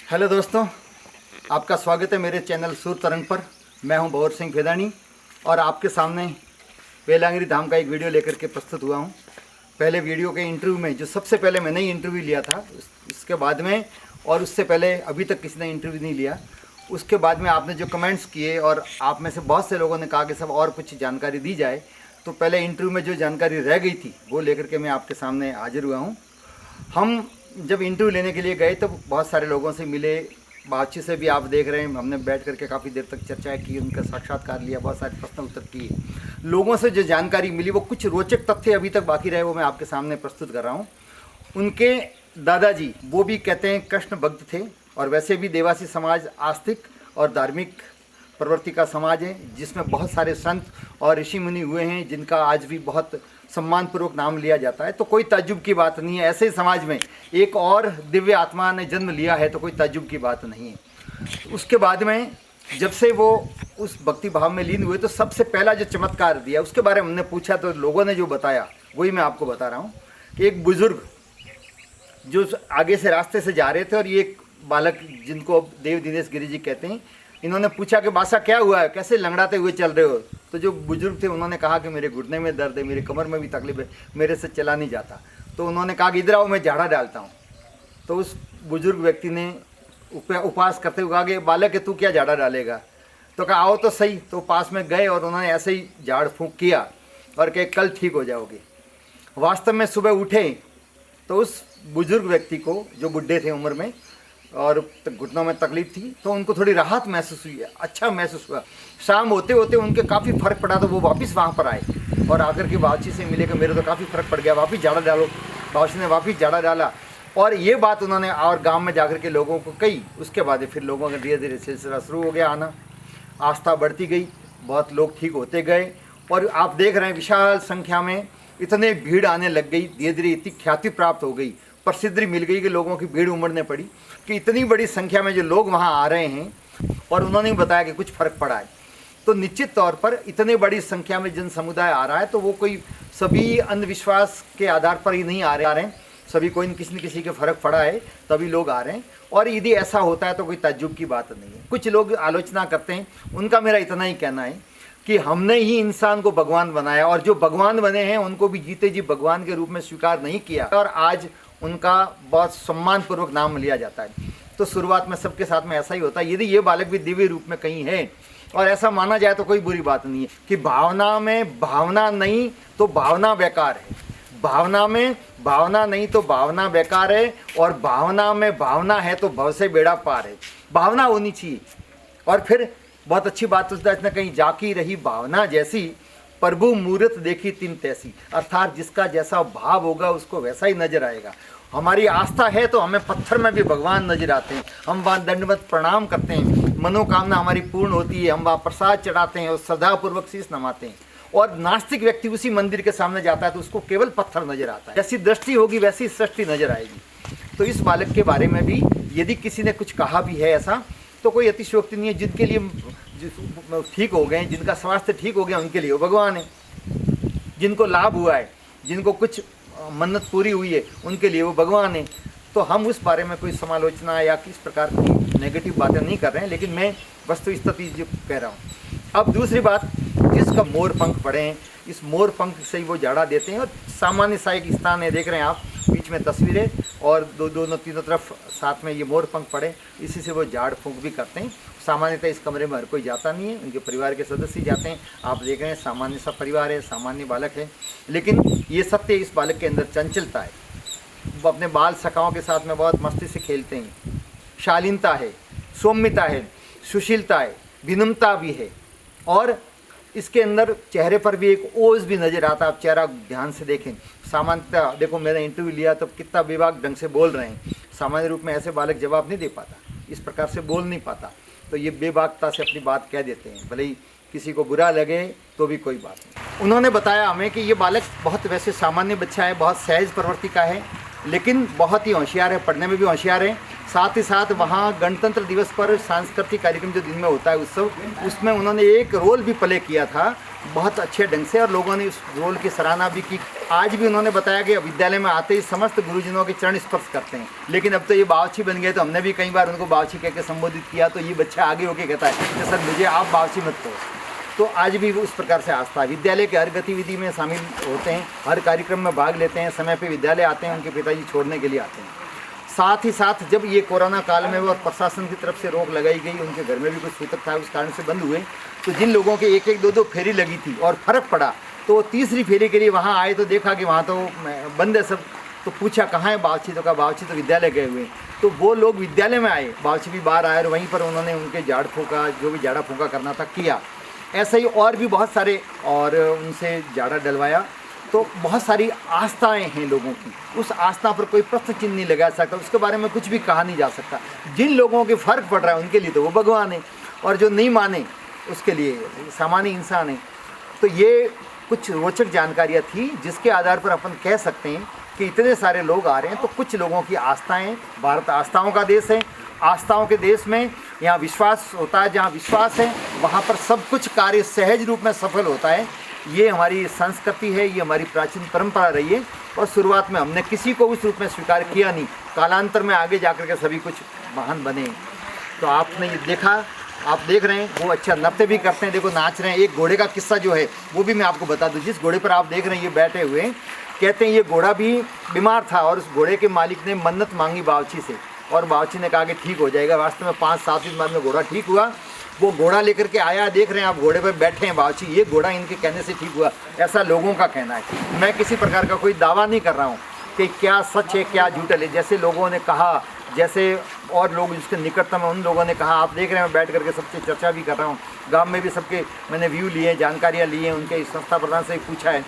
Hello दोस्तों, आपका स्वागत है मेरे चैनल सुर तरंग पर। मैं हूं भंवर सिंह फेदानी और आपके सामने वेलांगिरी धाम का एक वीडियो लेकर के प्रस्तुत हुआ हूं। पहले वीडियो के इंटरव्यू में जो सबसे पहले मैंने ही इंटरव्यू लिया था, उसके बाद में और उससे पहले अभी तक किसी ने इंटरव्यू नहीं लिया। उसके बाद में आपने जो कमेंट्स किए और आप में से बहुत से लोगों ने कहा कि सब और कुछ जानकारी दी जाए, तो पहले इंटरव्यू में जो जानकारी रह गई थी वो लेकर के मैं आपके सामने हाजिर हुआ हूँ। हम जब इंटरव्यू लेने के लिए गए तब बहुत सारे लोगों से मिले, बातचीत से भी आप देख रहे हैं, हमने बैठ करके काफ़ी देर तक चर्चा की, उनका साक्षात्कार लिया, बहुत सारे प्रश्न उत्तर किए। लोगों से जो जानकारी मिली वो कुछ रोचक तथ्य अभी तक बाकी रहे, वो मैं आपके सामने प्रस्तुत कर रहा हूँ। उनके दादाजी वो भी कहते हैं कृष्ण भक्त थे और वैसे भी देवासी समाज आस्तिक और धार्मिक प्रवृत्ति का समाज है, जिसमें बहुत सारे संत और ऋषि मुनि हुए हैं जिनका आज भी बहुत सम्मानपूर्वक नाम लिया जाता है। तो कोई ताज्जुब की बात नहीं है, ऐसे ही समाज में एक और दिव्य आत्मा ने जन्म लिया है तो कोई ताज्जुब की बात नहीं है। उसके बाद में जब से वो उस भक्ति भाव में लीन हुए तो सबसे पहला जो चमत्कार दिया उसके बारे में हमने पूछा तो लोगों ने जो बताया वही मैं आपको बता रहा हूँ कि एक बुजुर्ग जो आगे से रास्ते से जा रहे थे और ये एक बालक जिनको देव दिनेश गिरी जी कहते हैं, इन्होंने पूछा कि बासा क्या हुआ है, कैसे लंगड़ाते हुए चल रहे हो। तो जो बुजुर्ग थे उन्होंने कहा कि मेरे घुटने में दर्द है, मेरे कमर में भी तकलीफ है, मेरे से चला नहीं जाता। तो उन्होंने कहा कि इधर आओ, मैं झाड़ा डालता हूँ। तो उस बुजुर्ग व्यक्ति ने उपवास करते हुए कहा कि बालक है, तू क्या झाड़ा डालेगा। तो कहा आओ तो सही। तो पास में गए और उन्होंने ऐसे ही झाड़ फूँक किया और कहे कल ठीक हो जाओगे। वास्तव में सुबह उठे तो उस बुजुर्ग व्यक्ति को, जो बुढ़े थे उम्र में और घुटनों में तकलीफ थी, तो उनको थोड़ी राहत महसूस हुई, अच्छा महसूस हुआ। शाम होते होते उनके काफ़ी फ़र्क पड़ा, तो वो वापस वहाँ पर आए और आकर के बातचीत से मिले कि मेरे तो काफ़ी फ़र्क पड़ गया, वापस झाड़ा डालो। बाबूजी ने वापस झाड़ा डाला और ये बात उन्होंने और गांव में जाकर के लोगों को कही। उसके बाद फिर लोगों का धीरे धीरे सिलसिला शुरू हो गया आना, आस्था बढ़ती गई, बहुत लोग ठीक होते गए और आप देख रहे हैं विशाल संख्या में इतने भीड़ आने लग गई। धीरे धीरे इतनी ख्याति प्राप्त हो गई, प्रसिद्धि मिल गई कि लोगों की भीड़ उमड़ने पड़ी कि इतनी बड़ी संख्या में जो लोग वहाँ आ रहे हैं और उन्होंने बताया कि कुछ फ़र्क पड़ा है। तो निश्चित तौर पर इतने बड़ी संख्या में जन समुदाय आ रहा है तो वो कोई सभी अंधविश्वास के आधार पर ही नहीं आ रहे हैं, सभी कोई किसी न किसी के फ़र्क पड़ा है तभी लोग आ रहे हैं। और यदि ऐसा होता है तो कोई ताज्जुब की बात नहीं है। कुछ लोग आलोचना करते हैं, उनका मेरा इतना ही कहना है कि हमने ही इंसान को भगवान बनाया और जो भगवान बने हैं उनको भी जीते जी भगवान के रूप में स्वीकार नहीं किया और आज उनका बहुत सम्मानपूर्वक नाम लिया जाता है। तो शुरुआत में सबके साथ में ऐसा ही होता है। यदि ये बालक भी दिव्य रूप में कहीं है और ऐसा माना जाए तो कोई बुरी बात नहीं है कि भावना में भावना नहीं तो भावना बेकार है, भावना में भावना नहीं तो भावना बेकार है और भावना में भावना है तो भव से बेड़ा पार है। भावना होनी चाहिए। और फिर बहुत अच्छी बात उसने कहीं जाकी रही भावना जैसी, प्रभु मूर्त देखी तिन तैसी, अर्थात जिसका जैसा भाव होगा उसको वैसा ही नजर आएगा। हमारी आस्था है तो हमें पत्थर में भी भगवान नजर आते हैं, हम वहाँ दंडवत प्रणाम करते हैं, मनोकामना हमारी पूर्ण होती है, हम वहाँ प्रसाद चढ़ाते हैं और श्रद्धापूर्वक शीश नमाते हैं। और नास्तिक व्यक्ति उसी मंदिर के सामने जाता है तो उसको केवल पत्थर नजर आता है। जैसी दृष्टि होगी वैसी सृष्टि नजर आएगी। तो इस बालक के बारे में भी यदि किसी ने कुछ कहा भी है ऐसा तो कोई अतिशयोक्ति नहीं है। जिनके लिए ठीक हो गए, जिनका स्वास्थ्य ठीक हो गया उनके लिए वो भगवान है, जिनको लाभ हुआ है, जिनको कुछ मन्नत पूरी हुई है उनके लिए वो भगवान है। तो हम उस बारे में कोई समालोचना या किस प्रकार की नेगेटिव बातें नहीं कर रहे हैं, लेकिन मैं वस्तु स्थिति जो कह रहा हूँ। अब दूसरी बात, जिसका मोर पंख पड़े हैं, इस मोर पंख से ही वो झाड़ा देते हैं और सामान्य सा एक स्थान है, देख रहे हैं आप, बीच में तस्वीरें और दोनों तीनों तरफ साथ में ये मोर पंख पड़े, इसी से वो झाड़ फूंक भी करते हैं। सामान्यतः इस कमरे में हर कोई जाता नहीं है, उनके परिवार के सदस्य जाते हैं। आप देख रहे हैं सामान्य सा परिवार है, सामान्य बालक है, लेकिन ये सत्य इस बालक के अंदर चंचलता है। वो अपने बाल सखाओं के साथ में बहुत मस्ती से खेलते हैं, शालीनता है, सौम्यता है, सुशीलता है, विनम्रता भी है और इसके अंदर चेहरे पर भी एक ओज भी नज़र आता है। आप चेहरा ध्यान से देखें, सामान्यतः देखो मैंने इंटरव्यू लिया तो कितना बेबाक ढंग से बोल रहे हैं। सामान्य रूप में ऐसे बालक जवाब नहीं दे पाता, इस प्रकार से बोल नहीं पाता, तो ये बेबाकता से अपनी बात कह देते हैं, भले ही किसी को बुरा लगे तो भी कोई बात नहीं। उन्होंने बताया हमें कि ये बालक बहुत वैसे सामान्य बच्चा है, बहुत सहज प्रवृत्ति का है, लेकिन बहुत ही होशियार है, पढ़ने में भी होशियार है। साथ ही साथ वहाँ गणतंत्र दिवस पर सांस्कृतिक कार्यक्रम जो दिन में होता है उत्सव, उसमें उन्होंने एक रोल भी प्ले किया था बहुत अच्छे ढंग से और लोगों ने उस रोल की सराहना भी की। आज भी उन्होंने बताया कि विद्यालय में आते ही समस्त गुरुजनों के चरण स्पर्श करते हैं। लेकिन अब तो ये बावची बन गए, तो हमने भी कई बार उनको बावची कह के संबोधित किया, तो ये बच्चा आगे होके कहता है कि सर मुझे आप बावची मत कहो। तो आज भी उस प्रकार से आस्था है। विद्यालय के हर गतिविधि में शामिल होते हैं, हर कार्यक्रम में भाग लेते हैं, समय पे विद्यालय आते हैं, उनके पिताजी छोड़ने के लिए आते हैं। साथ ही साथ जब ये कोरोना काल में और प्रशासन की तरफ से रोक लगाई गई, उनके घर में भी कुछ सूतक था, उस कारण से बंद हुए, तो जिन लोगों के एक एक दो दो फेरी लगी थी और फर्क पड़ा, तो वो तीसरी फेरी के लिए वहाँ आए तो देखा कि वहाँ तो बंद है सब। तो पूछा कहाँ है बावची, तो कहा बावची तो विद्यालय गए हुए। तो वो लोग विद्यालय में आए, बावची भी बाहर आए और वहीं पर उन्होंने उनके झाड़ फूँका, जो भी झाड़ा फूँका करना था किया। ऐसे ही और भी बहुत सारे, और उनसे झाड़ा डलवाया। तो बहुत सारी आस्थाएं हैं लोगों की, उस आस्था पर कोई प्रश्न चिन्ह नहीं लगा सकता, उसके बारे में कुछ भी कहा नहीं जा सकता। जिन लोगों के फ़र्क पड़ रहा है उनके लिए तो वो भगवान है, और जो नहीं माने उसके लिए सामान्य इंसान है। तो ये कुछ रोचक जानकारियाँ थी जिसके आधार पर अपन कह सकते हैं कि इतने सारे लोग आ रहे हैं, तो कुछ लोगों की आस्थाएँ, भारत आस्थाओं का देश है, आस्थाओं के देश में यहाँ विश्वास होता है, जहाँ विश्वास है वहाँ पर सब कुछ कार्य सहज रूप में सफल होता है। ये हमारी संस्कृति है, ये हमारी प्राचीन परंपरा रही है, और शुरुआत में हमने किसी को उस रूप में स्वीकार किया नहीं, कालांतर में आगे जाकर के सभी कुछ महान बने। तो आपने ये देखा, आप देख रहे हैं वो अच्छा नृत्य भी करते हैं, देखो नाच रहे हैं। एक घोड़े का किस्सा जो है वो भी मैं आपको बता दूं। जिस घोड़े पर आप देख रहे हैं ये बैठे हुए, कहते हैं ये घोड़ा भी बीमार था और उस घोड़े के मालिक ने मन्नत मांगी बावची से, और बावची ने कहा कि ठीक हो जाएगा। वास्तव में 5-7 दिन बाद में घोड़ा ठीक हुआ। वो घोड़ा लेकर के आया, देख रहे हैं आप घोड़े पर बैठे हैं बावची, ये घोड़ा इनके कहने से ठीक हुआ, ऐसा लोगों का कहना है। मैं किसी प्रकार का कोई दावा नहीं कर रहा हूँ कि क्या सच है क्या झूठ है। जैसे लोगों ने कहा, जैसे और लोग जिसके निकटतम है उन लोगों ने कहा, आप देख रहे हैं मैं बैठ करके सबसे चर्चा भी कर रहा हूँ, गाँव में भी सबके मैंने व्यू लिए, जानकारियाँ ली हैं, उनके संस्था प्रधान से पूछा है।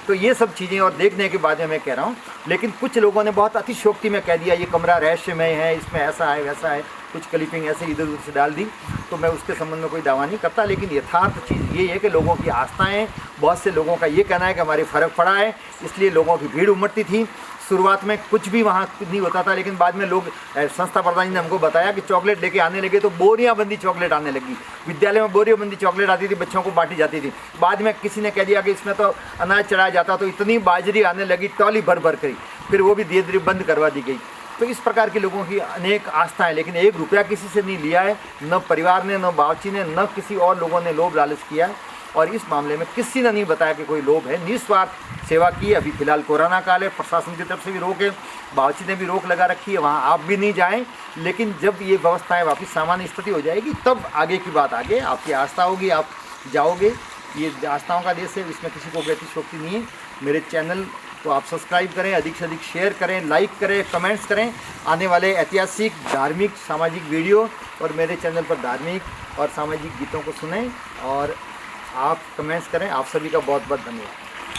तो ये सब चीज़ें और देखने के बाद में मैं कह रहा हूँ। लेकिन कुछ लोगों ने बहुत अतिशयोक्ति में कह दिया ये कमरा रहस्यमय है, इसमें ऐसा है वैसा है, कुछ क्लिपिंग ऐसे इधर उधर से डाल दी, तो मैं उसके संबंध में कोई दावा नहीं करता। लेकिन यथार्थ चीज़ ये है कि लोगों की आस्थाएँ, बहुत से लोगों का ये कहना है कि हमारे फ़र्क पड़ा है, इसलिए लोगों की भीड़ उमड़ती थी। शुरुआत में कुछ भी वहाँ नहीं होता था, लेकिन बाद में लोग, संस्था प्रधान ने हमको बताया कि चॉकलेट लेके आने लगे, तो बोरियां बंदी चॉकलेट आने लगी। विद्यालय में बोरियां बंदी चॉकलेट आती थी, बच्चों को बांटी जाती थी। बाद में किसी ने कह दिया कि इसमें तो अनाज चढ़ाया जाता, तो इतनी बाजरी आने लगी टॉली भर भर कर, फिर वो भी धीरे धीरे बंद करवा दी गई। तो इस प्रकार के लोगों की अनेक आस्थाएं, लेकिन 1 रुपया किसी से नहीं लिया है, न परिवार ने, न बावची ने, न किसी और लोगों ने लोभ लालच किया है। और इस मामले में किसी ने नहीं बताया कि कोई लोभ है, निस्वार्थ सेवा की। अभी फिलहाल कोरोना काल है, प्रशासन की तरफ से भी रोक है, बावची ने भी रोक लगा रखी है, वहाँ आप भी नहीं जाएं। लेकिन जब ये व्यवस्थाएं वापस सामान्य स्थिति हो जाएगी तब आगे की बात, आगे आपकी आस्था होगी, आप जाओगे। ये आस्थाओं का देश है, इसमें किसी को अतिशयोक्ति नहीं है। मेरे चैनल को आप सब्सक्राइब करें, अधिक से अधिक शेयर करें, लाइक करें, कमेंट्स करें। आने वाले ऐतिहासिक, धार्मिक, सामाजिक वीडियो और मेरे चैनल पर धार्मिक और सामाजिक गीतों को सुनें और आप कमेंट्स करें। आप सभी का बहुत बहुत धन्यवाद।